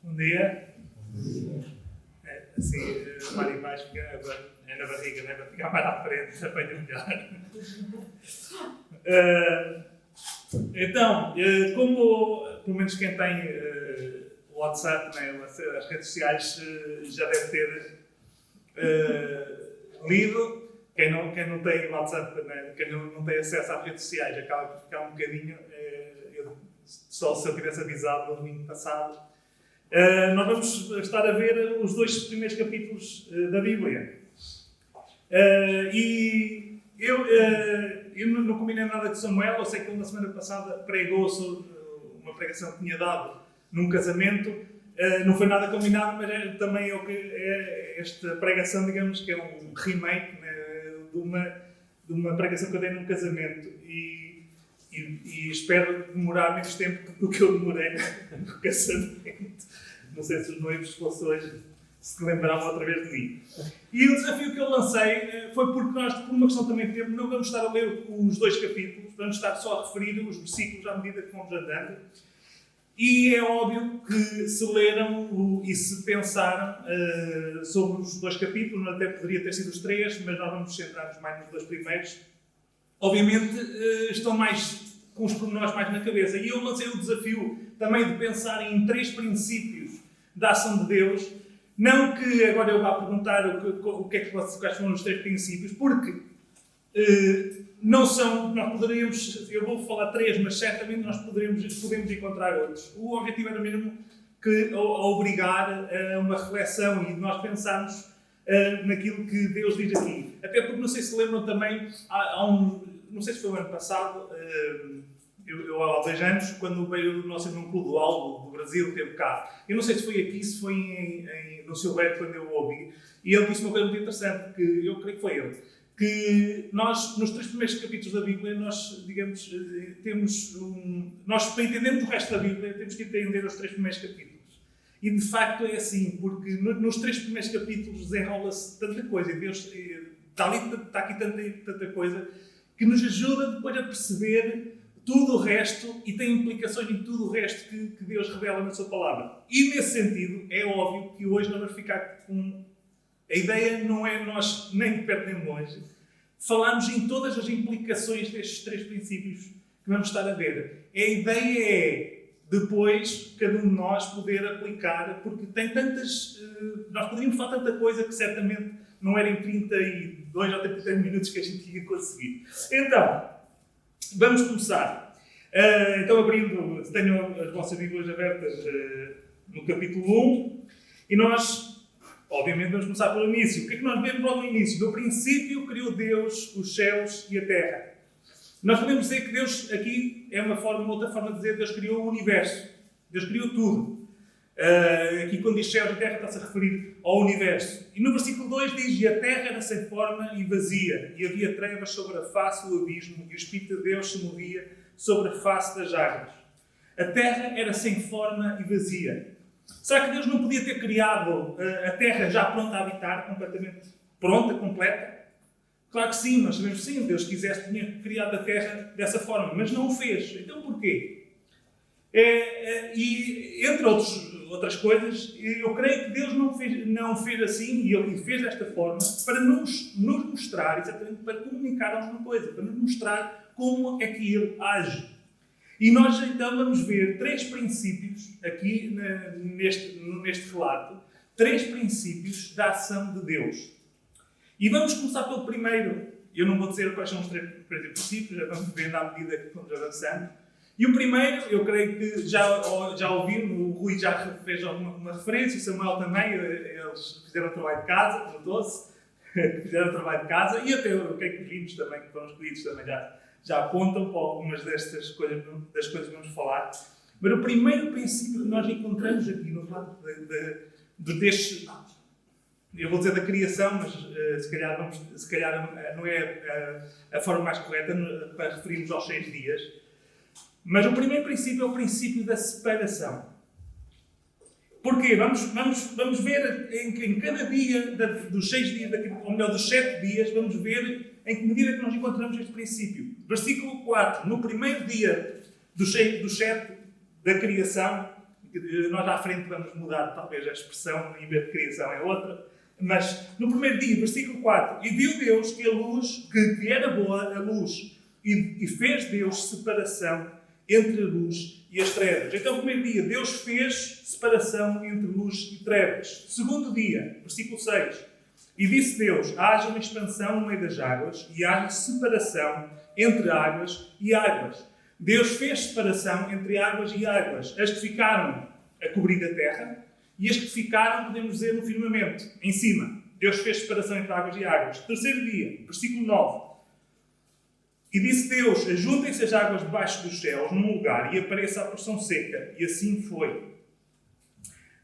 Bom dia. Assim, mais embaixo, é na barriga, não é? Para ficar mais à frente, apanha melhor. Então, como, pelo menos quem tem o WhatsApp, né, as redes sociais, já deve ter lido. Quem não tem WhatsApp, né, quem não tem acesso às redes sociais, acaba por ficar um bocadinho... só se eu tivesse avisado no domingo passado. Nós vamos estar a ver os 2 primeiros capítulos da Bíblia. E eu não combinei nada com Samuel. Eu sei que ele na semana passada pregou sobre uma pregação que tinha dado num casamento. Não foi nada combinado, mas também esta pregação, digamos, que é um remake, né, de uma pregação que eu dei num casamento. E espero demorar menos tempo do que eu demorei no casamento. Não sei se os noivos, se fosse hoje, se lembravam outra vez de mim. E o desafio que eu lancei foi porque nós, por uma questão também de tempo, não vamos estar a ler os 2 capítulos, vamos estar só a referir os versículos à medida que vamos andando. E é óbvio que se leram e se pensaram sobre os 2 capítulos, até poderia ter sido os 3, mas nós vamos centrar-nos mais nos 2 primeiros. Obviamente estão mais com os pormenores mais na cabeça. E eu lancei o desafio também de pensar em 3 princípios da ação de Deus. Não que agora eu vá perguntar quais foram os 3 princípios, porque não são, nós poderíamos, eu vou falar 3, mas certamente nós podemos encontrar outros. O objetivo era mesmo a obrigar a uma reflexão e nós pensarmos naquilo que Deus diz aqui. Até porque, não sei se lembram também, não sei se foi o ano passado, eu há 2 anos, quando veio o nosso irmão Clodoaldo do Brasil, teve cá. Eu não sei se foi aqui, se foi no Silvério, quando eu o ouvi, e ele disse uma coisa muito interessante, que eu creio que foi ele, que nós, nos 3 primeiros capítulos da Bíblia, nós, digamos, nós, para entendermos o resto da Bíblia, temos que entender os 3 primeiros capítulos. E de facto é assim, porque nos 3 primeiros capítulos desenrola-se tanta coisa, e Deus está aqui tanta coisa, que nos ajuda depois a perceber tudo o resto e tem implicações em tudo o resto que Deus revela na sua palavra. E nesse sentido, é óbvio que hoje nós vamos ficar com... A ideia não é nós, nem de perto nem de longe, falarmos em todas as implicações destes 3 princípios que vamos estar a ver. A ideia é, depois, cada um de nós poder aplicar, porque tem tantas... nós poderíamos falar tanta coisa que certamente não era em 32 ou 33 minutos que a gente ia conseguir. Então, vamos começar. Então, abrindo, tenham as vossas Bíblias abertas no capítulo 1, e nós... Obviamente vamos começar pelo início. O que é que nós vemos logo no início? No princípio criou Deus os céus e a terra. Nós podemos dizer que Deus, aqui é uma outra forma de dizer, Deus criou o universo. Deus criou tudo. Aqui quando diz céus e terra está-se a referir ao universo. E no versículo 2 diz: e a terra era sem forma e vazia, e havia trevas sobre a face do abismo, e o Espírito de Deus se movia sobre a face das águas. A terra era sem forma e vazia. Será que Deus não podia ter criado a Terra já pronta a habitar, completamente pronta, completa? Claro que sim, nós sabemos que sim, Deus quisesse, tinha criado a Terra dessa forma, mas não o fez. Então porquê? E entre outras coisas, eu creio que Deus não fez assim, e Ele fez desta forma, para nos mostrar, exatamente para comunicar alguma coisa, para nos mostrar como é que Ele age. E nós então vamos ver 3 princípios aqui neste relato, 3 princípios da ação de Deus. E vamos começar pelo primeiro. Eu não vou dizer quais são os 3 princípios, já vamos ver à medida que vamos avançando. E o primeiro, eu creio que já ouviram, o Rui já fez uma referência, o Samuel também, eles fizeram o trabalho de casa, notou-se, fizeram o trabalho de casa, e até eu creio que os livros também, que foram escolhidos também já apontam para algumas das coisas que vamos falar. Mas o primeiro princípio que nós encontramos aqui no lado deste... Eu vou dizer da criação, mas se calhar não é a forma mais correta para referirmos aos 6 dias. Mas o primeiro princípio é o princípio da separação. Porquê? Vamos ver em cada dia dos 6 dias, ou melhor, dos 7 dias, vamos ver em que medida que nós encontramos este princípio. Versículo 4. No primeiro dia dos 7 da criação, Nós à frente vamos mudar talvez a expressão, em vez de criação é outra. Mas no primeiro dia, versículo 4, e viu Deus que a luz, que era boa a luz, e fez Deus separação entre a luz e as trevas. Então, no primeiro dia, Deus fez separação entre luz e trevas. Segundo dia, versículo 6, e disse Deus, haja uma expansão no meio das águas, e haja separação entre águas e águas. Deus fez separação entre águas e águas, as que ficaram a cobrir a terra, e as que ficaram, podemos dizer, no firmamento, em cima. Deus fez separação entre águas e águas. Terceiro dia, versículo 9. E disse Deus, ajuntem-se as águas debaixo dos céus num lugar e apareça a porção seca. E assim foi.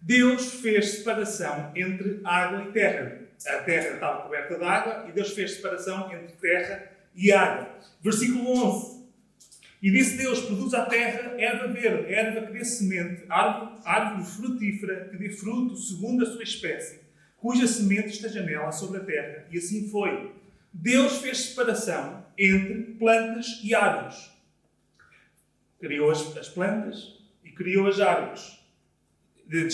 Deus fez separação entre água e terra. A terra estava coberta de água e Deus fez separação entre terra e água. Versículo 11. E disse Deus, produz a terra erva verde, erva que dê semente, árvore frutífera que dê fruto segundo a sua espécie, cuja semente esteja nela sobre a terra. E assim foi. Deus fez separação entre plantas e árvores. Criou as plantas e criou as árvores. De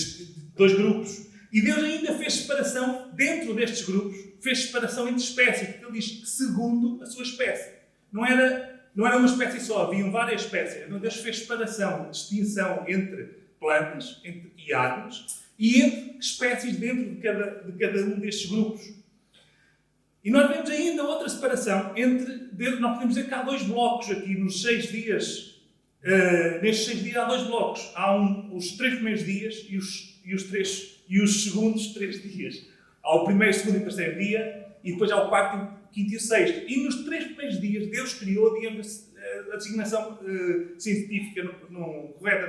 dois grupos. E Deus ainda fez separação dentro destes grupos, fez separação entre espécies, porque Ele diz que segundo a sua espécie. Não era uma espécie só, haviam várias espécies. Deus fez separação, distinção entre plantas e árvores e entre espécies dentro de cada um destes grupos. E nós vemos ainda outra separação nós podemos dizer que há dois blocos aqui nos 6 dias. Nestes 6 dias há dois blocos. Há os 3 primeiros dias e os segundos 3 dias. Há o primeiro, segundo e terceiro dia e depois há o quarto, quinto e sexto. E nos 3 primeiros dias Deus criou, digamos, a designação científica correta,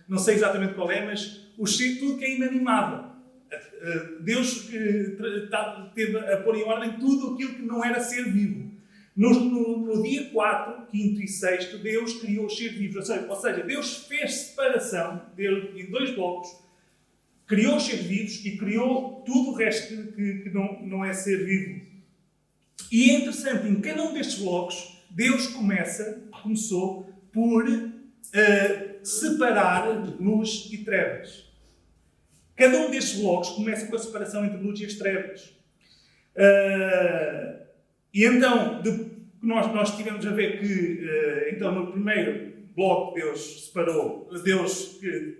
não sei exatamente qual é, mas tudo que é inanimável. Deus teve a pôr em ordem tudo aquilo que não era ser vivo. No dia 4, 5 e 6, Deus criou os seres vivos. Ou seja, Deus fez separação em 2 blocos, criou os seres vivos e criou tudo o resto que não é ser vivo. E é interessante, em cada um destes blocos, Deus começou por separar luz e trevas. Cada um destes blocos começa com a separação entre luz e as trevas. E então, nós tivemos a ver que, então, no primeiro bloco Deus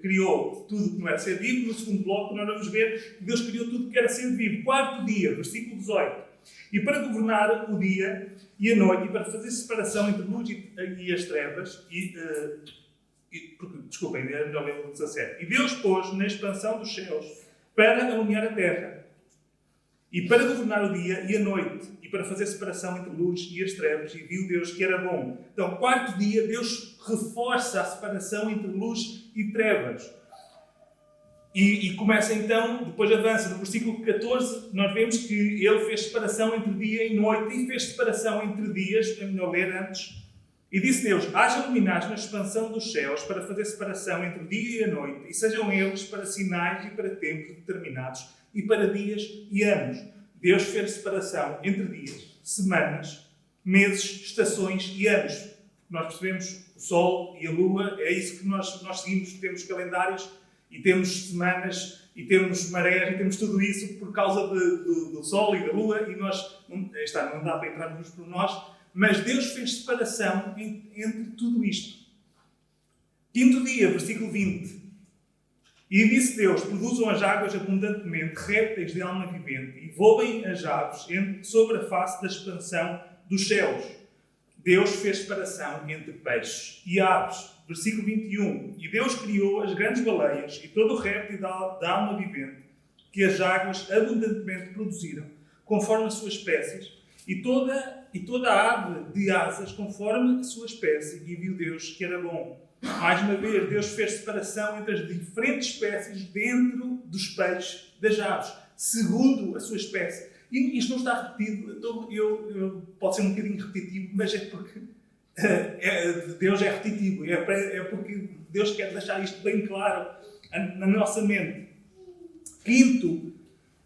criou tudo que não era ser vivo. No segundo bloco nós vamos ver que Deus criou tudo que era ser vivo. Quarto dia, versículo 18. E para governar o dia e a noite, e para fazer separação entre luz e as trevas, desculpem, é melhor ler o 17. E Deus pôs na expansão dos céus para alumiar a terra, e para governar o dia e a noite, e para fazer separação entre luz e as trevas, e viu Deus que era bom. Então, quarto dia, Deus reforça a separação entre luz e trevas. E começa então, depois avança no versículo 14, nós vemos que Ele fez separação entre dia e noite, e fez separação entre dias, é melhor ler antes. E disse Deus, haja luminares na expansão dos céus para fazer separação entre o dia e a noite, e sejam eles para sinais e para tempos determinados, e para dias e anos. Deus fez separação entre dias, semanas, meses, estações e anos. Nós percebemos o Sol e a Lua, é isso que nós seguimos, temos calendários, e temos semanas, e temos marés, e temos tudo isso por causa do Sol e da Lua, e não dá para entrar nos pormenores, mas Deus fez separação entre tudo isto. Quinto dia, versículo 20. E disse Deus, produzam as águas abundantemente, répteis de alma vivente, e voem as aves sobre a face da expansão dos céus. Deus fez separação entre peixes e aves. Versículo 21. E Deus criou as grandes baleias e todo o réptil da alma vivente, que as águas abundantemente produziram, conforme as suas espécies, e toda a ave de asas, conforme a sua espécie, e viu Deus que era bom. Mais uma vez, Deus fez separação entre as diferentes espécies dentro dos peixes, das aves, segundo a sua espécie. E isto não está repetido, pode ser um bocadinho repetitivo, mas é porque Deus é repetitivo, é porque Deus quer deixar isto bem claro na nossa mente. Quinto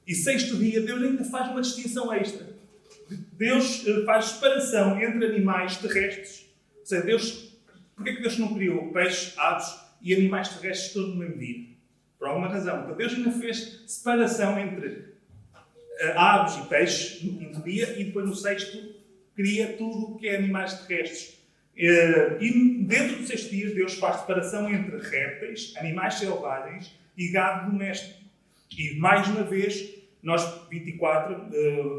e sexto dia, Deus ainda faz uma distinção extra. Deus faz separação entre animais terrestres. Ou seja, porque é que Deus não criou peixes, aves e animais terrestres todos no mesmo dia. Por alguma razão. Então Deus ainda fez separação entre aves e peixes no quinto dia e depois no sexto cria tudo o que é animais terrestres. E dentro dos 6 dias Deus faz separação entre répteis, animais selvagens e gado doméstico. E mais uma vez,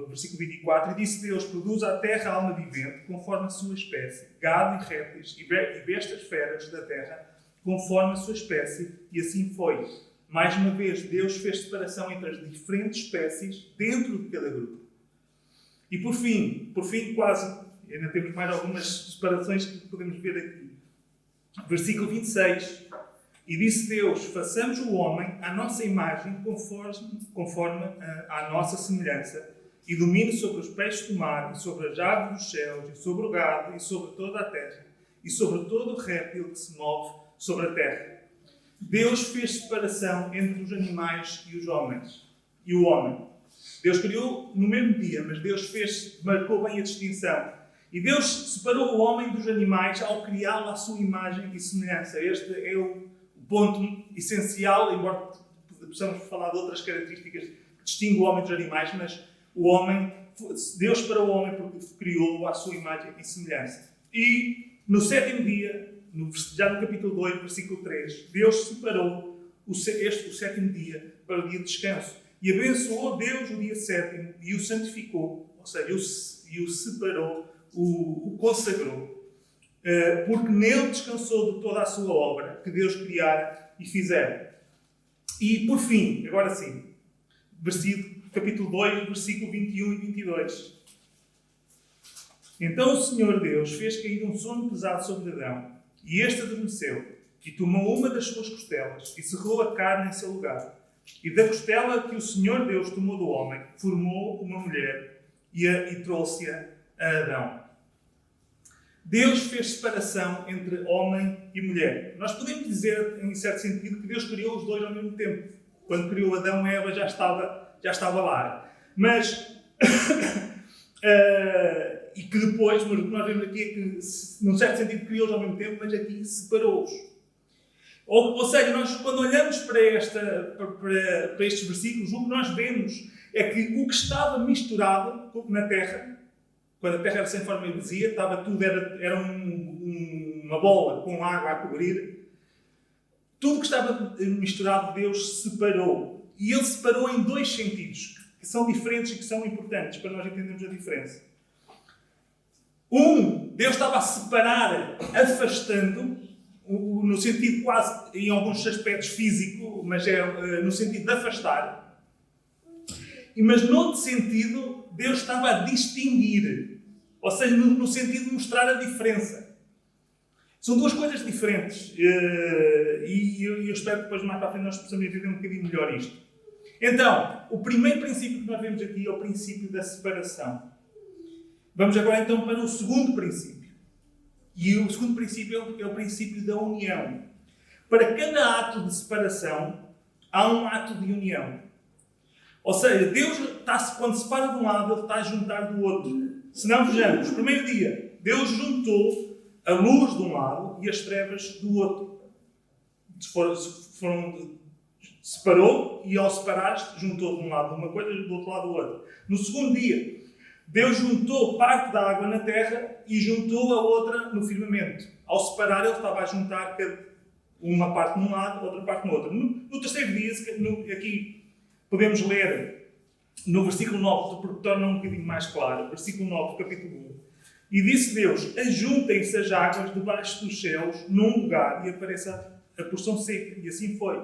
versículo 24, e disse Deus: produza a terra alma vivente conforme a sua espécie, gado e répteis e bestas feras da terra conforme a sua espécie, e assim foi. Mais uma vez, Deus fez separação entre as diferentes espécies dentro de cada grupo. E por fim, quase, ainda temos mais algumas separações que podemos ver aqui. Versículo 26. E disse Deus: façamos o homem à nossa imagem, conforme à nossa semelhança, e domine sobre os peixes do mar, e sobre as aves dos céus, e sobre o gado, e sobre toda a terra, e sobre todo o réptil que se move sobre a terra. Deus fez separação entre os animais e os homens. E o homem. Deus criou no mesmo dia, mas Deus marcou bem a distinção. E Deus separou o homem dos animais ao criá-lo à sua imagem e semelhança. Este é o ponto essencial, embora possamos falar de outras características que distinguem o homem dos animais, mas Deus separou o homem porque criou-o à sua imagem e semelhança. E no 7º dia, já no capítulo 2, versículo 3, Deus separou o 7º dia para o dia de descanso. E abençoou Deus o dia 7º e o santificou, ou seja, e o separou, o consagrou, porque nele descansou de toda a sua obra que Deus criara e fizera. E por fim, agora sim, capítulo 2, versículo 21 e 22. Então o Senhor Deus fez cair um sono pesado sobre Adão, e este adormeceu, e tomou uma das suas costelas, e cerrou a carne em seu lugar. E da costela que o Senhor Deus tomou do homem, formou uma mulher, e trouxe-a a Adão. Deus fez separação entre homem e mulher. Nós podemos dizer, em certo sentido, que Deus criou os dois ao mesmo tempo. Quando criou Adão e Eva já estava lá. Mas, e que depois, mas o que nós vemos aqui é que, num certo sentido, criou-os ao mesmo tempo, mas aqui separou-os. Ou seja, nós quando olhamos para estes versículos, o que nós vemos é que o que estava misturado na terra, quando a terra era sem forma e vazia, era uma bola com água a cobrir. Tudo o que estava misturado, Deus separou. E Ele separou em 2 sentidos, que são diferentes e que são importantes para nós entendermos a diferença. Deus estava a separar, afastando, no sentido quase, em alguns aspectos físico, mas é no sentido de afastar. Mas noutro sentido, Deus estava a distinguir. Ou seja, no sentido de mostrar a diferença. São 2 coisas diferentes. E eu espero que depois, mais para a frente, nós possamos entender um bocadinho melhor isto. Então, o primeiro princípio que nós vemos aqui é o princípio da separação. Vamos agora então para o segundo princípio. E o segundo princípio é o princípio da união. Para cada ato de separação, há um ato de união. Ou seja, Deus, quando separa de um lado, Ele está a juntar do outro. Se não, vejamos, primeiro dia, Deus juntou a luz de um lado e as trevas do outro. Separou e, ao separar, juntou de um lado uma coisa e do outro lado outra. No segundo dia, Deus juntou parte da água na terra e juntou a outra no firmamento. Ao separar, Ele estava a juntar uma parte num lado, outra parte no outro. No terceiro dia, aqui podemos ler no versículo 9, porque torna um bocadinho mais claro, versículo 9 do capítulo 1. E disse Deus: ajuntem-se as águas debaixo dos céus num lugar e apareça a porção seca. E assim foi.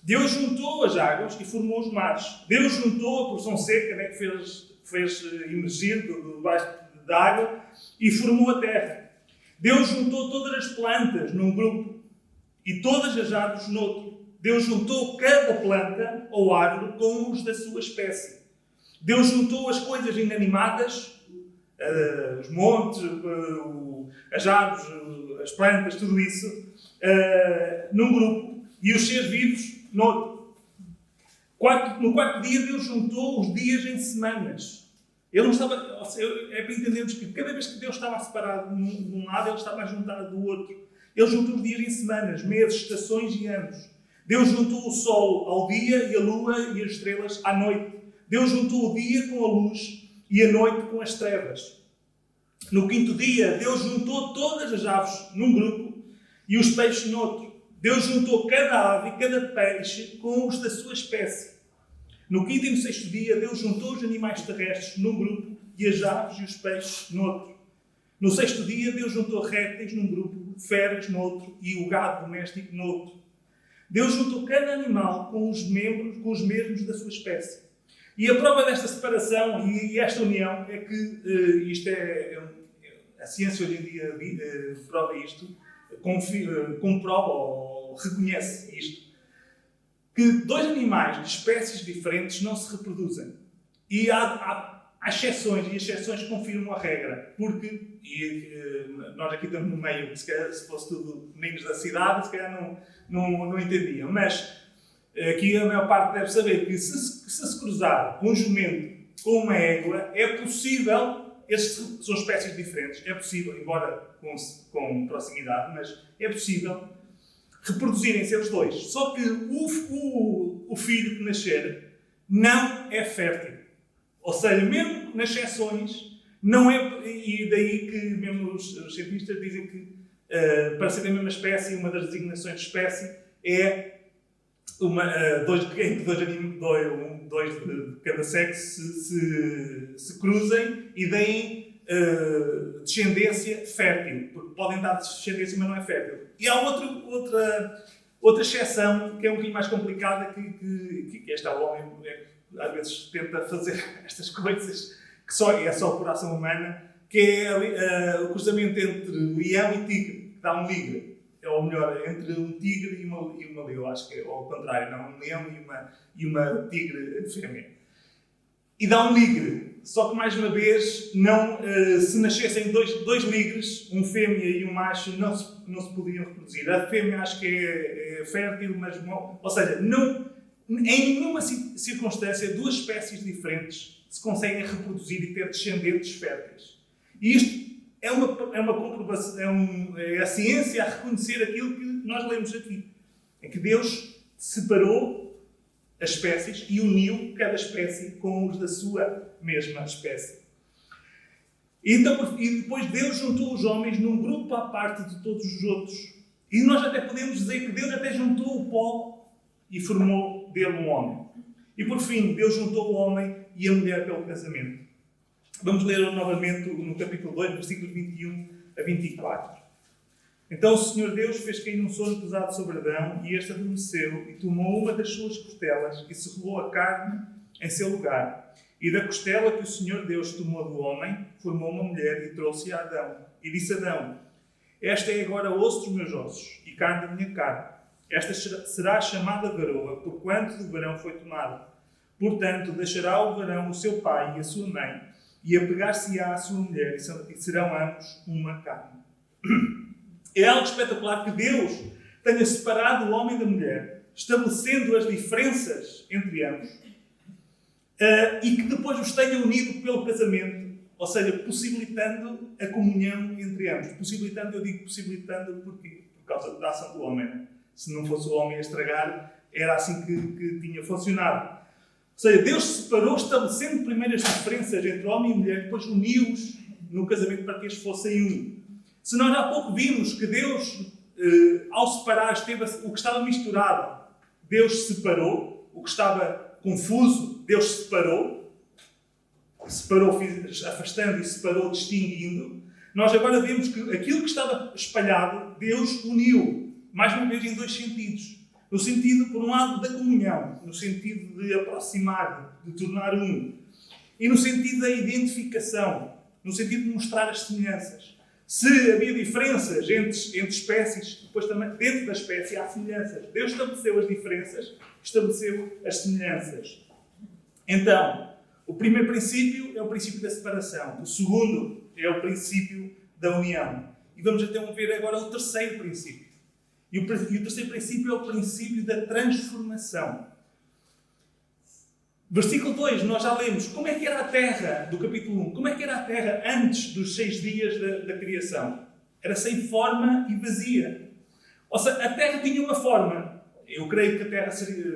Deus juntou as águas e formou os mares. Deus juntou a porção seca, né, que fez emergir debaixo da água e formou a terra. Deus juntou todas as plantas num grupo e todas as árvores noutro. Deus juntou cada planta ou árvore com os da sua espécie. Deus juntou as coisas inanimadas, os montes, as árvores, as plantas, tudo isso, num grupo, e os seres vivos noutro. No quarto dia, Deus juntou os dias em semanas. Ele não estava, é para entendermos que cada vez que Deus estava a separar de um lado, Ele estava a juntar do outro. Ele juntou os dias em semanas, meses, estações e anos. Deus juntou o sol ao dia e a lua e as estrelas à noite. Deus juntou o dia com a luz e a noite com as trevas. No quinto dia, Deus juntou todas as aves num grupo e os peixes noutro. Deus juntou cada ave e cada peixe com os da sua espécie. No quinto e no sexto dia, Deus juntou os animais terrestres num grupo e as aves e os peixes noutro. No sexto dia, Deus juntou répteis num grupo, feras noutro e o gado doméstico noutro. Deus juntou cada animal com os mesmos da sua espécie. E a prova desta separação e esta união é que a ciência hoje em dia prova isto, comprova ou reconhece isto, que dois animais de espécies diferentes não se reproduzem. E há exceções, e as exceções confirmam a regra, porque nós aqui estamos no meio, se calhar, se fosse tudo meninos da cidade, se calhar não entendiam, mas aqui a maior parte deve saber que se cruzar um jumento com uma égua, é possível, estes são espécies diferentes, é possível, embora com proximidade, mas é possível reproduzirem-se eles dois. Só que o filho que nascer não é fértil. Ou seja, mesmo nas exceções, não é. E daí que mesmo os cientistas dizem que para ser da mesma espécie, uma das designações de espécie é dois de cada sexo se cruzem e deem descendência fértil, porque podem dar descendência, mas não é fértil. E há outra exceção que é um bocadinho mais complicada, que este homem às vezes tenta fazer estas coisas que é só por ação humana, que é o cruzamento entre leão e tigre, que dá um ligre. Ou melhor, entre um tigre e uma leoa, acho que é ao contrário, não, um leão e uma tigre fêmea. E dá um ligre, só que mais uma vez, se nascessem dois ligres, um fêmea e um macho, não se podiam reproduzir. A fêmea acho que é fértil, mas ou seja, em nenhuma circunstância duas espécies diferentes se conseguem reproduzir e ter descendentes férteis. E isto é uma comprovação, é a ciência a reconhecer aquilo que nós lemos aqui. É que Deus separou as espécies e uniu cada espécie com os da sua mesma espécie. E depois Deus juntou os homens num grupo à parte de todos os outros. E nós até podemos dizer que Deus até juntou o pó e formou dele um homem. E por fim, Deus juntou o homem e a mulher pelo casamento. Vamos ler novamente no capítulo 2, versículos 21 a 24. Então o Senhor Deus fez cair um sono pesado sobre Adão, e este adormeceu, e tomou uma das suas costelas, e serrou a carne em seu lugar. E da costela que o Senhor Deus tomou do homem, formou uma mulher e trouxe a Adão. E disse a Adão: esta é agora osso dos meus ossos, e carne da minha carne. Esta será chamada varoa, porquanto do varão foi tomada. Portanto, deixará o varão o seu pai e a sua mãe, e apegar-se-á à sua mulher, e serão ambos uma carne. É algo espetacular que Deus tenha separado o homem da mulher, estabelecendo as diferenças entre ambos, e que depois os tenha unido pelo casamento, ou seja, possibilitando a comunhão entre ambos. Possibilitando, eu digo possibilitando porque, por causa da ação do homem. Né? Se não fosse o homem a estragar, era assim que tinha funcionado. Ou seja, Deus separou, estabelecendo primeiro as diferenças entre homem e mulher, depois uniu-os no casamento para que eles fossem um. Se nós há pouco vimos que Deus, ao separar, o que estava misturado, Deus separou, o que estava confuso, Deus separou, afastando e separou, distinguindo. Nós agora vemos que aquilo que estava espalhado, Deus uniu, mais uma vez em dois sentidos. No sentido, por um lado, da comunhão, no sentido de aproximar, de tornar um. E no sentido da identificação, no sentido de mostrar as semelhanças. Se havia diferenças entre espécies, depois também dentro da espécie há semelhanças. Deus estabeleceu as diferenças, estabeleceu as semelhanças. Então, o primeiro princípio é o princípio da separação. O segundo é o princípio da união. E vamos então ver agora o terceiro princípio. E o terceiro princípio é o princípio da transformação. Versículo 2, nós já lemos como é que era a terra, do capítulo 1. Como é que era a terra antes dos 6 dias da criação? Era sem forma e vazia. Ou seja, a Terra tinha uma forma. Eu creio que a Terra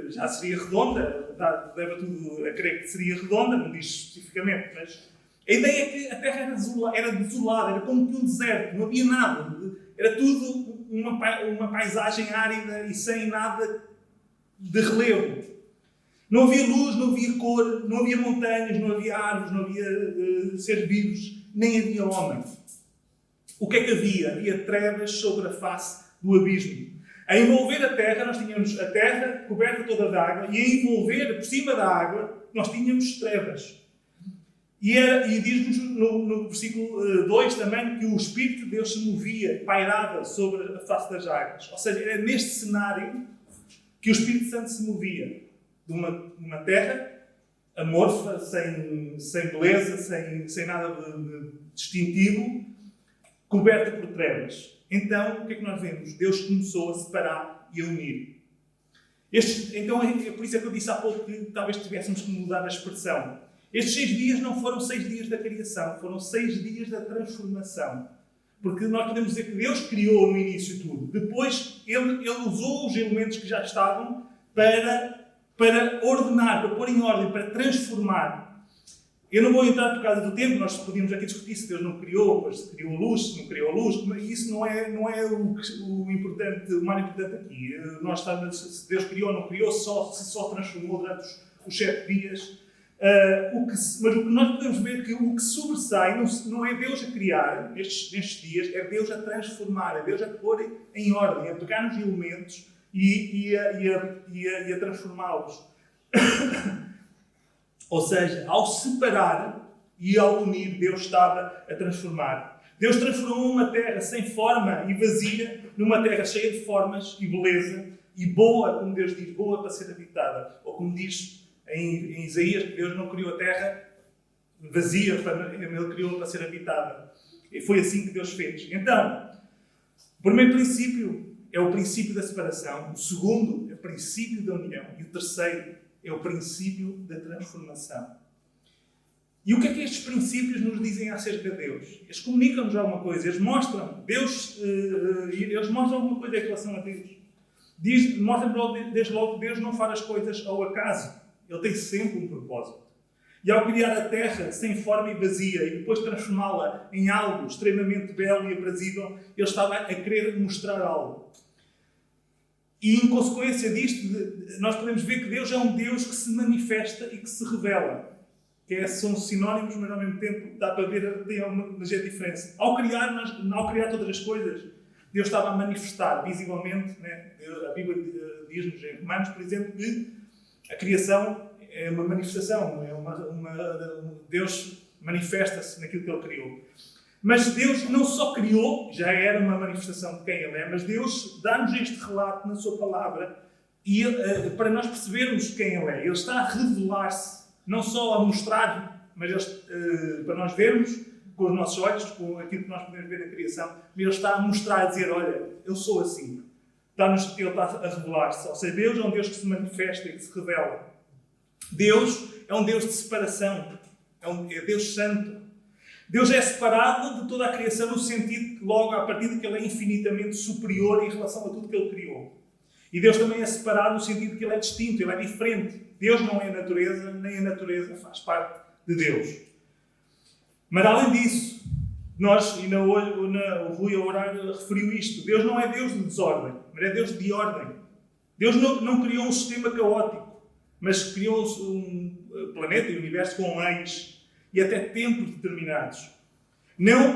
já seria redonda, leva tudo a crer que seria redonda, não diz especificamente, mas a ideia é que a Terra era desolada, era como que um deserto, não havia nada. Era tudo uma paisagem árida e sem nada de relevo. Não havia luz, não havia cor, não havia montanhas, não havia árvores, não havia seres vivos, nem havia homem. O que é que havia? Havia trevas sobre a face do abismo. A envolver a terra, nós tínhamos a terra coberta toda de água, e a envolver por cima da água, nós tínhamos trevas. E diz-nos no versículo 2 também que o Espírito de Deus se movia, pairava sobre a face das águas. Ou seja, era neste cenário que o Espírito Santo se movia. De uma terra amorfa, sem beleza, sem nada de distintivo, coberta por trevas. Então, o que é que nós vemos? Deus começou a separar e a unir. Então, por isso é que eu disse há pouco que talvez tivéssemos que mudar a expressão. Estes 6 dias não foram 6 dias da criação, foram 6 dias da transformação. Porque nós podemos dizer que Deus criou no início tudo. Depois, Ele usou os elementos que já estavam para ordenar, para pôr em ordem, para transformar. Eu não vou entrar por causa do tempo, nós podíamos aqui discutir se Deus não criou, mas se criou a luz, se não criou a luz, mas isso não é o importante, o mais importante aqui. Nós estamos, se Deus criou ou não criou, se só transformou durante os 7 dias. Mas o que nós podemos ver é que o que sobressai não é Deus a criar nestes dias, é Deus a transformar, é Deus a pôr em ordem, a pegar nos elementos e a transformá-los. Ou seja, ao separar e ao unir, Deus estava a transformar. Deus transformou uma terra sem forma e vazia numa terra cheia de formas e beleza e boa, como Deus diz, boa para ser habitada. Ou como diz em Isaías, que Deus não criou a terra vazia, Ele criou para ser habitada. E foi assim que Deus fez. Então, o primeiro princípio é o princípio da separação. O segundo é o princípio da união. E o terceiro é o princípio da transformação. E o que é que estes princípios nos dizem acerca de Deus? Eles comunicam-nos alguma coisa. Eles mostram alguma coisa em relação a Deus. Mostram desde logo que Deus não faz as coisas ao acaso. Ele tem sempre um propósito. E ao criar a terra sem forma e vazia e depois transformá-la em algo extremamente belo e aprazível, Ele estava a querer mostrar algo. E em consequência disto, nós podemos ver que Deus é um Deus que se manifesta e que se revela. São sinónimos, mas ao mesmo tempo dá para ver, tem uma ligeira diferença. Ao criar todas as coisas, Deus estava a manifestar visivelmente, né? A Bíblia diz-nos em Romanos, por exemplo, que a criação é uma manifestação, Deus manifesta-se naquilo que Ele criou. Mas Deus não só criou, já era uma manifestação de quem Ele é, mas Deus dá-nos este relato na Sua palavra e, para nós percebermos quem Ele é. Ele está a revelar-se, não só a mostrar, mas para nós vermos com os nossos olhos, com aquilo que nós podemos ver na criação, mas Ele está a mostrar, a dizer, olha, eu sou assim. Ele está a revelar-se. Ou seja, Deus é um Deus que se manifesta e que se revela. Deus é um Deus de separação. É Deus santo. Deus é separado de toda a criação no sentido que, logo, a partir de que Ele é infinitamente superior em relação a tudo que Ele criou. E Deus também é separado no sentido que Ele é distinto, Ele é diferente. Deus não é a natureza, nem a natureza faz parte de Deus. Mas, além disso, o Rui a orar referiu isto. Deus não é Deus de desordem, mas é Deus de ordem. Deus não criou um sistema caótico, mas criou um planeta e um universo com leis e até tempos determinados.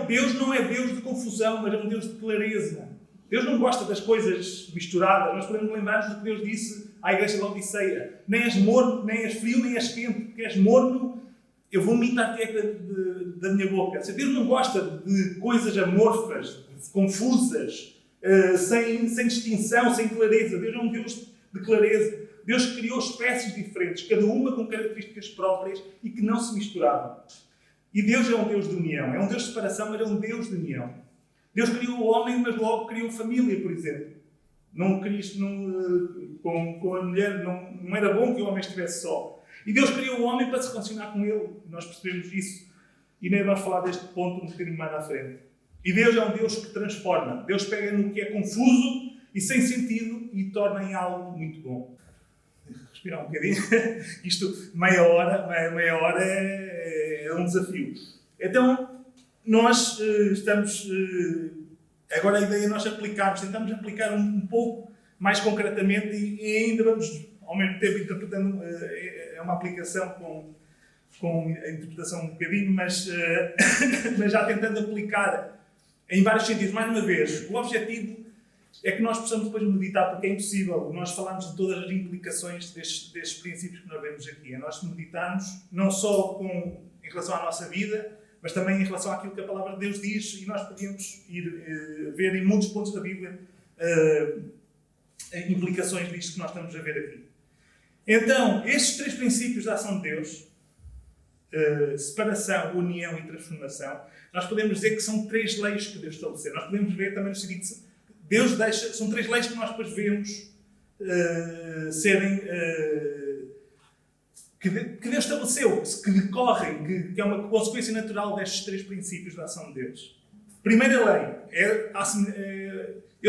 Deus não é Deus de confusão, mas é um Deus de clareza. Deus não gosta das coisas misturadas. Nós podemos lembrar-nos do que Deus disse à igreja de Laodiceia. Nem és morno, nem és frio, nem és quente. Porque és morno, eu vou vomitar-te da minha boca. Deus não gosta de coisas amorfas, confusas, sem distinção, sem clareza. Deus é um Deus de clareza. Deus criou espécies diferentes, cada uma com características próprias e que não se misturavam. E Deus é um Deus de união. É um Deus de separação, mas é um Deus de união. Deus criou o homem, mas logo criou família, por exemplo. Com a mulher, não era bom que o homem estivesse só. E Deus criou o homem para se relacionar com ele. Nós percebemos isso. E nem vamos falar deste ponto um bocadinho mais à frente. E Deus é um Deus que transforma. Deus pega no que é confuso e sem sentido e torna em algo muito bom. Respirar um bocadinho. Isto, meia hora é um desafio. Então, nós estamos... agora a ideia é nós tentamos aplicar um pouco mais concretamente e ainda vamos, ao mesmo tempo, interpretando... é uma aplicação com a interpretação um bocadinho, mas já tentando aplicar em vários sentidos. Mais uma vez, o objetivo é que nós possamos depois meditar, porque é impossível nós falarmos de todas as implicações destes princípios que nós vemos aqui. É nós meditarmos não só em relação à nossa vida, mas também em relação àquilo que a Palavra de Deus diz, e nós podemos ir ver em muitos pontos da Bíblia implicações disto que nós estamos a ver aqui. Então, estes 3 princípios da ação de Deus, separação, união e transformação, nós podemos dizer que são 3 leis que Deus estabeleceu. Nós podemos ver também no seguinte: Deus deixa, são 3 leis que nós depois vemos serem que Deus estabeleceu, que decorrem, que é uma consequência natural destes 3 princípios da ação de Deus. Primeira lei,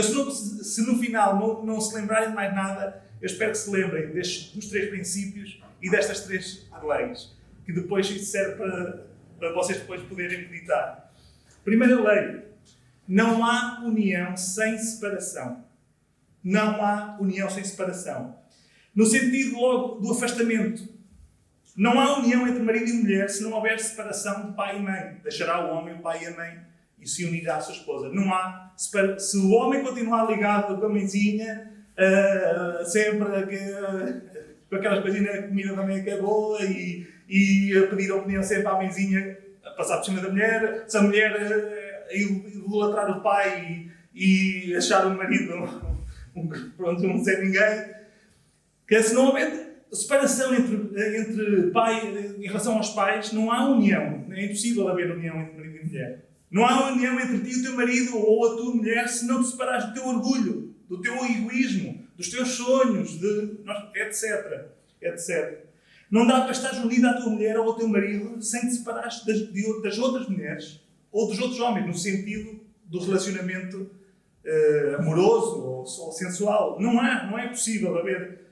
se no final não se lembrarem de mais nada, eu espero que se lembrem dos 3 princípios e destas 3 leis, que depois isso serve para vocês depois poderem meditar. Primeira lei: não há união sem separação. Não há união sem separação. No sentido logo do afastamento. Não há união entre marido e mulher se não houver separação de pai e mãe. Deixará o homem o pai e a mãe e se unirá à sua esposa. Não há. Se o homem continuar ligado com a mãezinha, sempre com aquelas coisinhas, a comida também que é boa, e a pedir opinião sempre à mãezinha, a passar por cima da mulher, se a mulher idolatrar o pai e achar o marido um sem ninguém, que se não houver separação entre pai em relação aos pais, não há união. É impossível haver união entre marido e mulher. Não há união entre ti e o teu marido ou a tua mulher se não te separares do teu orgulho, do teu egoísmo, dos teus sonhos, etc. Não dá para estar unida à tua mulher ou ao teu marido sem te separares das outras mulheres ou dos outros homens, no sentido do relacionamento amoroso ou sensual. Não é possível haver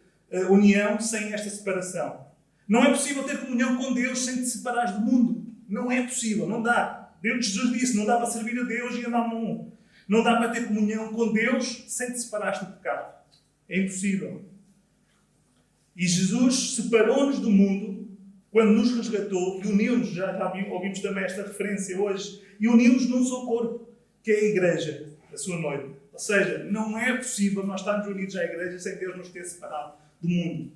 união sem esta separação. Não é possível ter comunhão com Deus sem te separares do mundo. Não é possível, não dá. Jesus disse, não dá para servir a Deus e andar num. Não dá para ter comunhão com Deus sem te separares do pecado. É impossível. E Jesus separou-nos do mundo quando nos resgatou e uniu-nos, já ouvimos também esta referência hoje, e uniu-nos num só corpo, que é a Igreja, a sua noiva. Ou seja, não é possível nós estarmos unidos à Igreja sem Deus nos ter separado do mundo.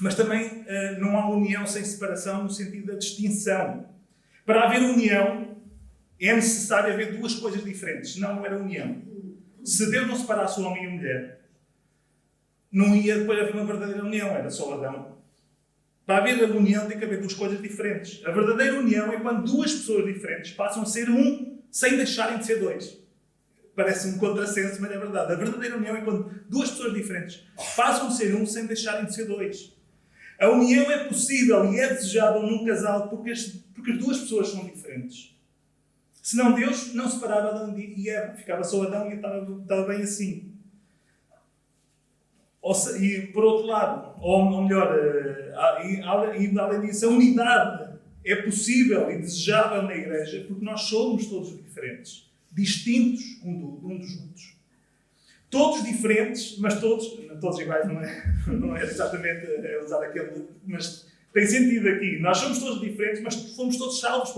Mas também não há união sem separação no sentido da distinção. Para haver união, é necessário haver 2 coisas diferentes, senão não era união. Se Deus não separasse o homem e a mulher, não ia depois haver uma verdadeira união, era só Adão. Para haver a união tem que haver 2 coisas diferentes. A verdadeira união é quando 2 pessoas diferentes passam a ser um, sem deixarem de ser 2. Parece um contrassenso, mas é verdade. A verdadeira união é quando 2 pessoas diferentes passam a ser um, sem deixarem de ser 2. A união é possível e é desejável num casal porque as 2 pessoas são diferentes. Senão Deus não separava Adão e Eva. Ficava só Adão e estava bem assim. E por outro lado, ou melhor, além disso, a unidade é possível e desejável na Igreja porque nós somos todos diferentes, distintos uns dos outros. Todos diferentes, mas todos iguais, não é exatamente usar aquele, mas tem sentido aqui. Nós somos todos diferentes, mas fomos todos salvos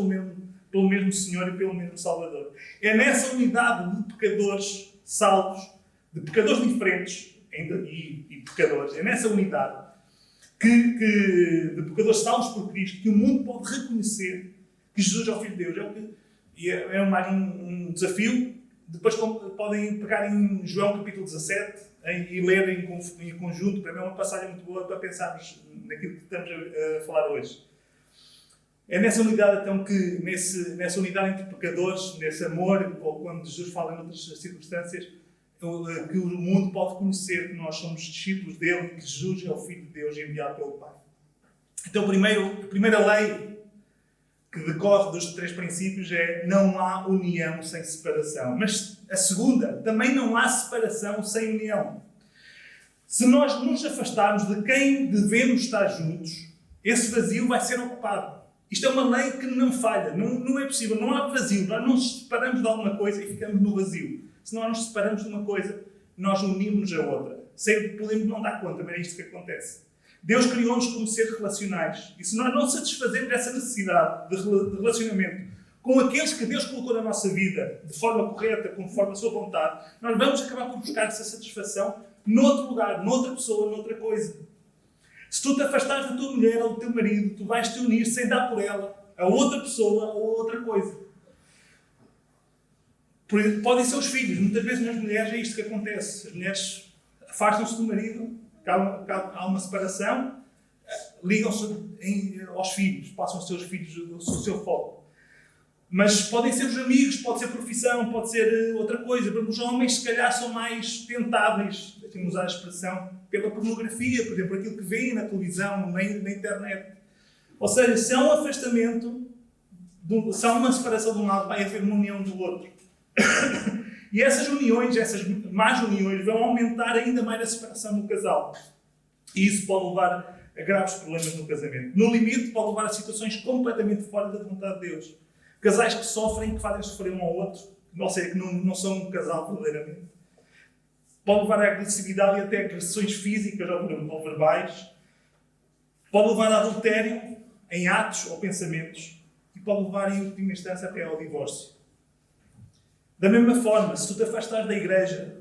pelo mesmo Senhor e pelo mesmo Salvador. É nessa unidade de pecadores salvos, de pecadores diferentes, e pecadores, é nessa unidade de pecadores salvos por Cristo que o mundo pode reconhecer que Jesus é o Filho de Deus. É mais um desafio. Depois podem pegar em João capítulo 17 e ler em conjunto. Para mim é uma passagem muito boa para pensarmos naquilo que estamos a falar hoje. É nessa unidade então que, nessa unidade entre pecadores, nesse amor, ou quando Jesus fala em outras circunstâncias, que o mundo pode conhecer que nós somos discípulos dele, que Jesus é o Filho de Deus enviado pelo Pai. Então, a primeira lei que decorre dos 3 princípios é: não há união sem separação. Mas a segunda, também não há separação sem união. Se nós nos afastarmos de quem devemos estar juntos, esse vazio vai ser ocupado. Isto é uma lei que não falha, não é possível, não há vazio. Nós não nos separamos de alguma coisa e ficamos no vazio. Se nós nos separamos de uma coisa, nós unimos a outra. Podemos não dar conta, mas é isto que acontece. Deus criou-nos como seres relacionais. E se nós não satisfazemos essa necessidade de relacionamento com aqueles que Deus colocou na nossa vida de forma correta, conforme a sua vontade, nós vamos acabar por buscar essa satisfação noutro lugar, noutra pessoa, noutra coisa. Se tu te afastares da tua mulher ou do teu marido, tu vais te unir sem dar por ela a outra pessoa ou a outra coisa. Podem ser os filhos. Muitas vezes nas mulheres é isto que acontece. As mulheres afastam-se do marido, há uma separação, ligam-se aos filhos, passam os seus filhos o seu foco. Mas podem ser os amigos, pode ser profissão, pode ser outra coisa. Os homens, se calhar, são mais tentáveis, deixem-me usar a expressão, pela pornografia, por exemplo, aquilo que veem na televisão, na internet. Ou seja, se há um afastamento, se há uma separação de um lado, vai haver uma união do outro. E essas uniões, essas más uniões, vão aumentar ainda mais a separação no casal. E isso pode levar a graves problemas no casamento. No limite, pode levar a situações completamente fora da vontade de Deus. Casais que sofrem, que fazem sofrer um ao outro, ou seja, que não são um casal verdadeiramente. Pode levar à agressividade e até agressões físicas ou verbais. Pode levar a adultério em atos ou pensamentos. E pode levar, em última instância, até ao divórcio. Da mesma forma, se tu te afastares da igreja,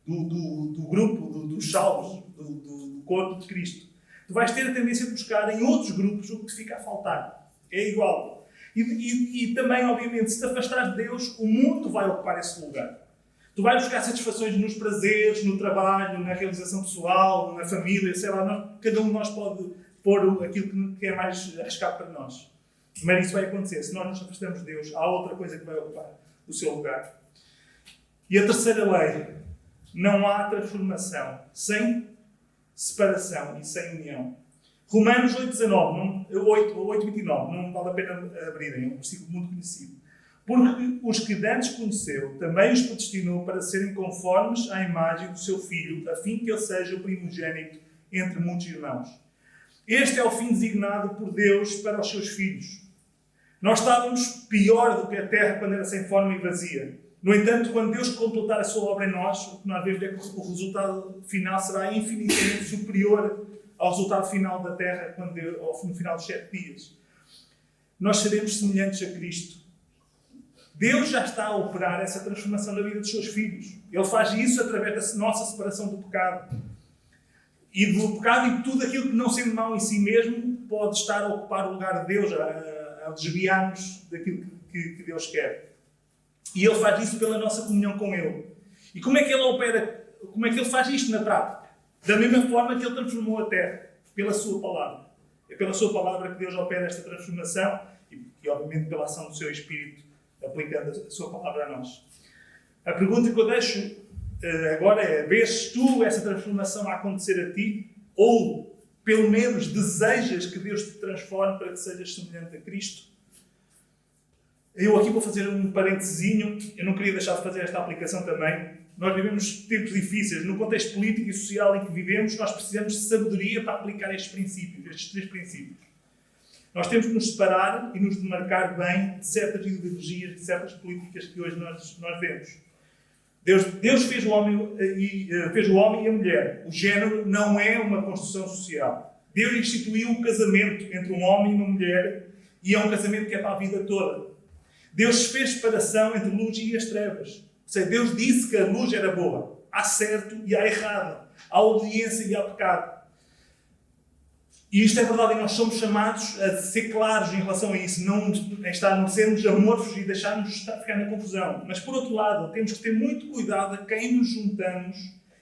do grupo, dos salvos, do corpo de Cristo, tu vais ter a tendência de buscar em outros grupos o que te fica a faltar. É igual. E também, obviamente, se te afastares de Deus, o mundo vai ocupar esse lugar. Tu vais buscar satisfações nos prazeres, no trabalho, na realização pessoal, na família, sei lá, cada um de nós pode pôr aquilo que é mais arriscado para nós. Mas isso vai acontecer. Se nós nos afastamos de Deus, há outra coisa que vai ocupar o seu lugar. E a terceira lei: não há transformação sem separação e sem união. Romanos 8:29, não vale a pena abrirem, é um versículo muito conhecido. Porque os que antes conheceu, também os predestinou para serem conformes à imagem do seu Filho, a fim que ele seja o primogênito entre muitos irmãos. Este é o fim designado por Deus para os seus filhos. Nós estávamos pior do que a terra quando era sem forma e vazia. No entanto, quando Deus completar a sua obra em nós, o que nós vemos é que o resultado final será infinitamente superior ao resultado final da terra no final dos 7 dias. Nós seremos semelhantes a Cristo. Deus já está a operar essa transformação na vida dos seus filhos. Ele faz isso através da nossa separação do pecado. E do pecado e de tudo aquilo que, não sendo mau em si mesmo, pode estar a ocupar o lugar de Deus, a desviar-nos daquilo que Deus quer. E Ele faz isso pela nossa comunhão com Ele. E como é que Ele opera? Como é que Ele faz isto na prática? Da mesma forma que Ele transformou a terra, pela sua palavra. É pela sua palavra que Deus opera esta transformação e obviamente, pela ação do seu Espírito, aplicando a sua palavra a nós. A pergunta que eu deixo agora é: vês tu essa transformação a acontecer a ti? Ou, pelo menos, desejas que Deus te transforme para que sejas semelhante a Cristo? Eu aqui vou fazer um parentezinho. Eu não queria deixar de fazer esta aplicação também. Nós vivemos tempos difíceis. No contexto político e social em que vivemos, nós precisamos de sabedoria para aplicar estes princípios, estes 3 princípios. Nós temos que nos separar e nos demarcar bem de certas ideologias, de certas políticas que hoje nós vemos. Deus fez o homem e a mulher. O género não é uma construção social. Deus instituiu o casamento entre um homem e uma mulher e é um casamento que é para a vida toda. Deus fez separação entre luz e as trevas. Ou seja, Deus disse que a luz era boa. Há certo e há errado. Há obediência e há pecado. E isto é verdade, e nós somos chamados a ser claros em relação a isso, não sermos amorfos e deixarmos ficar na confusão. Mas, por outro lado, temos que ter muito cuidado a quem nos juntamos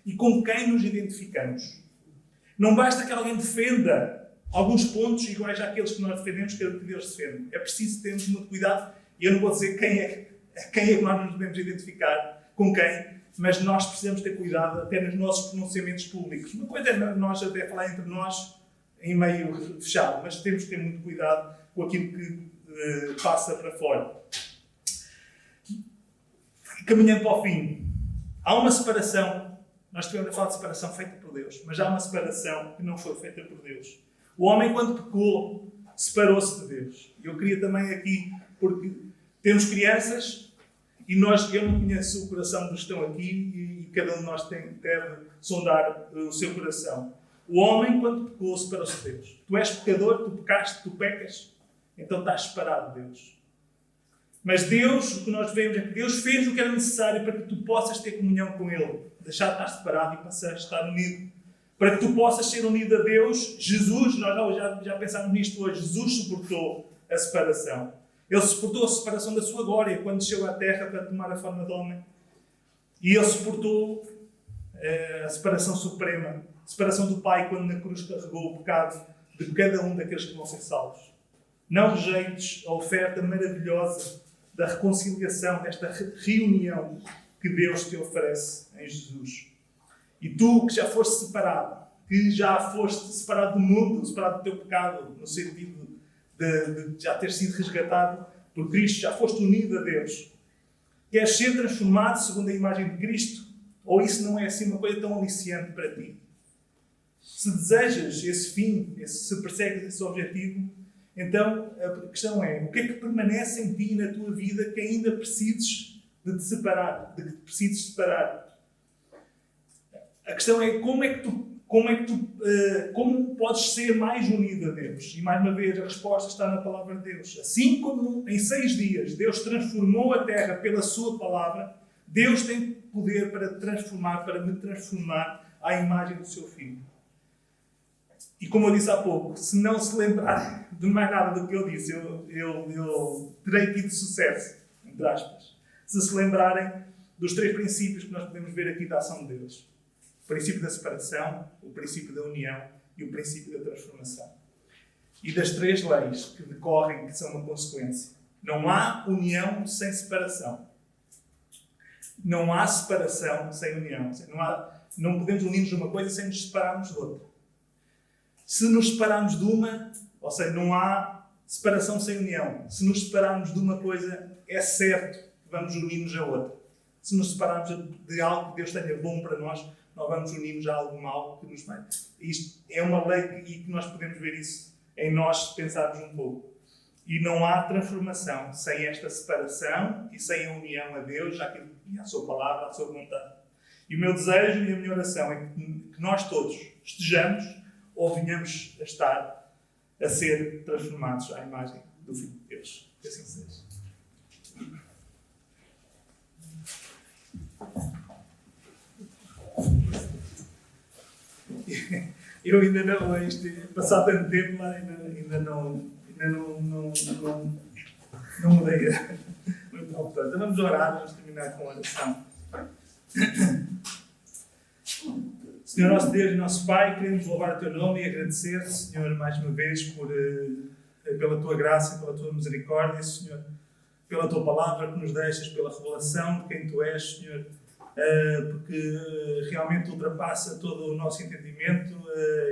e com quem nos identificamos. Não basta que alguém defenda alguns pontos iguais àqueles que nós defendemos, que Deus defende. É preciso termos muito cuidado, e eu não vou dizer quem é que nós nos devemos identificar, com quem, mas nós precisamos ter cuidado até nos nossos pronunciamentos públicos. Uma coisa é nós até falar entre nós em meio fechado, mas temos que ter muito cuidado com aquilo que passa para fora. Caminhando para o fim, há uma separação. Nós estivemos a falar de separação feita por Deus, mas há uma separação que não foi feita por Deus. O homem, quando pecou, separou-se de Deus. Eu queria também aqui, porque temos crianças e eu não conheço o coração dos que estão aqui e cada um de nós deve sondar o seu coração. O homem, quando pecou, separou-se de Deus. Tu és pecador, tu pecaste, tu pecas, então estás separado de Deus. Mas Deus, o que nós vemos é que Deus fez o que era necessário para que tu possas ter comunhão com Ele. Deixar de estar separado e passar a estar unido. Para que tu possas ser unido a Deus, Jesus, nós já pensámos nisto hoje, Jesus suportou a separação. Ele suportou a separação da sua glória quando desceu à terra para tomar a forma de homem. E Ele suportou a separação suprema, a separação do Pai quando na cruz carregou o pecado de cada um daqueles que vão ser salvos. Não rejeites a oferta maravilhosa da reconciliação, desta reunião que Deus te oferece em Jesus. E tu que já foste separado, do mundo, separado do teu pecado, no sentido de já ter sido resgatado por Cristo, já foste unido a Deus. Queres ser transformado segundo a imagem de Cristo? Ou isso não é assim uma coisa tão aliciante para ti? Se desejas esse fim, se persegues esse objetivo, então a questão é, o que é que permanece em ti e na tua vida que ainda precises de te separar, A questão é como podes ser mais unido a Deus? E mais uma vez a resposta está na palavra de Deus. Assim como em 6 dias Deus transformou a terra pela sua palavra, Deus tem poder para me transformar à imagem do seu Filho. E como eu disse há pouco, se não se lembrarem de mais nada do que eu disse, eu terei tido sucesso, entre aspas. Se lembrarem dos 3 princípios que nós podemos ver aqui da ação de Deus. O princípio da separação, o princípio da união e o princípio da transformação. E das 3 leis que decorrem, que são uma consequência. Não há união sem separação. Não há separação sem união. Não podemos unir-nos de uma coisa sem nos separarmos de outra. Se nos separarmos de uma, ou seja, não há separação sem união. Se nos separarmos de uma coisa, é certo que vamos unir-nos a outra. Se nos separarmos de algo que Deus tenha bom para nós vamos unir-nos a algo mau que nos vai. Isto é uma lei e que nós podemos ver isso em nós se pensarmos um pouco. E não há transformação sem esta separação e sem a união a Deus, e à sua palavra, à sua vontade. E o meu desejo e a minha oração é que nós todos estejamos ou venhamos a estar a ser transformados à imagem do Filho de Deus. Que assim seja. Eu ainda não, passado tanto tempo lá, ainda não mudei muito a altura. Vamos orar, vamos terminar com a oração. Senhor nosso Deus e nosso Pai, queremos louvar o Teu nome e agradecer-te, Senhor, mais uma vez pela Tua graça, pela Tua misericórdia, Senhor, pela Tua palavra que nos deixas, pela revelação de quem Tu és, Senhor, porque realmente ultrapassa todo o nosso entendimento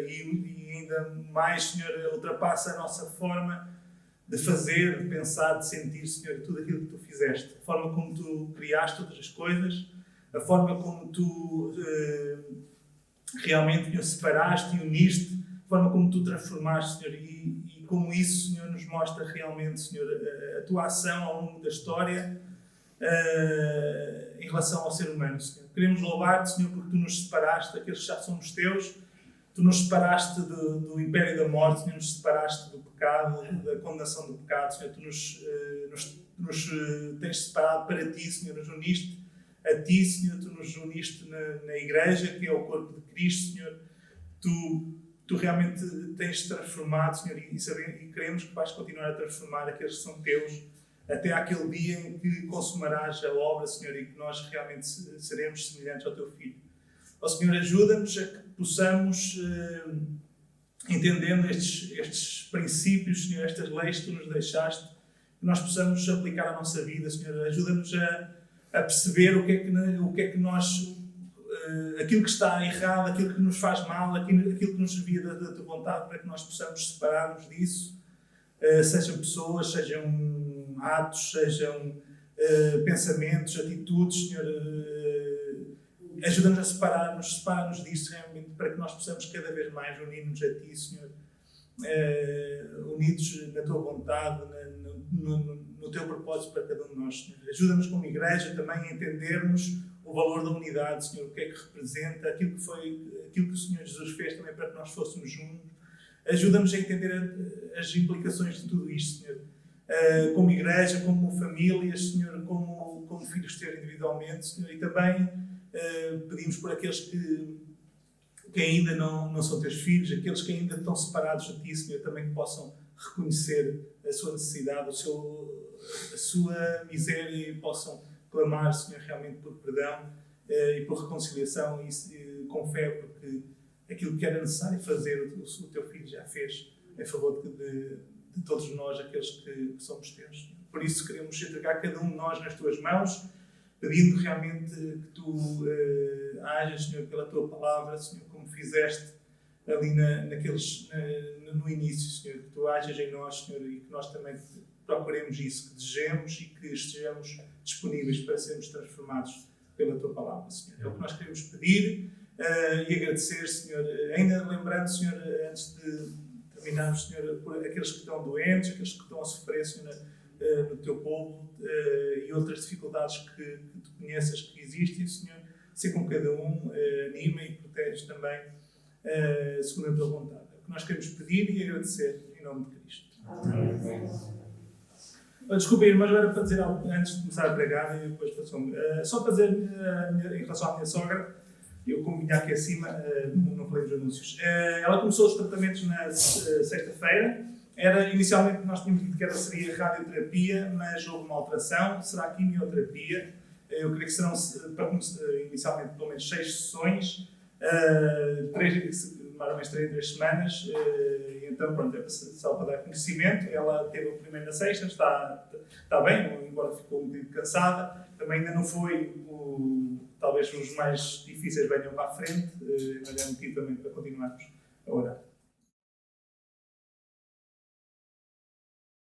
e ainda mais, Senhor, ultrapassa a nossa forma de fazer, de pensar, de sentir, Senhor, tudo aquilo que Tu fizeste, a forma como Tu criaste todas as coisas, a forma como Tu realmente, Senhor, separaste e uniste, a forma como Tu transformaste, Senhor, e como isso, Senhor, nos mostra realmente, Senhor, a Tua ação ao longo da história em relação ao ser humano, Senhor. Queremos louvar-te, Senhor, porque Tu nos separaste daqueles que já somos Teus, Tu nos separaste do império da morte, Senhor, nos separaste do pecado, da condenação do pecado, Senhor, Tu nos tens separado para Ti, Senhor, nos uniste a Ti, Senhor, Tu nos uniste na Igreja, que é o corpo de Cristo, Senhor. Tu realmente tens transformado, Senhor, e queremos que vais continuar a transformar aqueles que são Teus, até àquele dia em que consumarás a obra, Senhor, e que nós realmente seremos semelhantes ao Teu Filho. Ó Senhor, ajuda-nos a que possamos, entendendo estes princípios, Senhor, estas leis que Tu nos deixaste, que nós possamos aplicar à nossa vida, Senhor. Ajuda-nos a perceber o que é que nós, aquilo que está errado, aquilo que nos faz mal, aquilo que nos desvia da Tua vontade, para que nós possamos separar-nos disso sejam pessoas, sejam atos, sejam pensamentos, atitudes, Senhor, ajuda-nos a separa-nos disto realmente, para que nós possamos cada vez mais unir-nos a Ti, Senhor, unidos na Tua vontade, no Teu propósito para cada um de nós, Senhor. Ajuda-nos como igreja também a entendermos o valor da unidade, Senhor, o que é que representa, aquilo que o Senhor Jesus fez também para que nós fôssemos juntos. Ajuda-nos a entender as implicações de tudo isto, Senhor. Como igreja, como família, Senhor, como filhos teus individualmente, Senhor, e também pedimos por aqueles que ainda não são teus filhos, aqueles que ainda estão separados de ti, Senhor, também que possam reconhecer a sua necessidade, a sua miséria e possam clamar, Senhor, realmente por perdão e por reconciliação e com fé, porque aquilo que era necessário fazer, o teu filho já fez em favor de todos nós, aqueles que somos teus. Por isso queremos entregar cada um de nós nas tuas mãos, pedindo realmente que tu ajas, Senhor, pela tua palavra, Senhor, como fizeste ali no início, Senhor, que tu ajas em nós, Senhor, e que nós também procuremos isso, que desejemos e que estejamos disponíveis para sermos transformados pela tua palavra, Senhor. É o que nós queremos pedir e agradecer, Senhor, ainda lembrando, Senhor, antes de terminarmos, Senhor, por aqueles que estão doentes, aqueles que estão a sofrer, Senhor, no teu povo e outras dificuldades que tu conheças que existem, Senhor, ser com cada um, anima e protege também segundo a tua vontade. É o que nós queremos pedir e agradecer em nome de Cristo. Amém. Desculpa, irmãos, agora para dizer algo antes de começar a pregar e depois passou-me. Só para dizer em relação à minha sogra, eu como vinha aqui acima, não falei dos anúncios. Ela começou os tratamentos na sexta-feira. Inicialmente nós tínhamos dito que seria radioterapia, mas houve uma alteração, será quimioterapia. Eu creio que serão, inicialmente, pelo menos 6 sessões, mais ou menos 3 semanas. Então, pronto, é só para dar conhecimento. Ela teve o primeiro na sexta, está bem, embora ficou um bocadinho cansada. Também ainda não foi, talvez os mais difíceis venham para a frente, mas é motivo também para continuarmos a orar.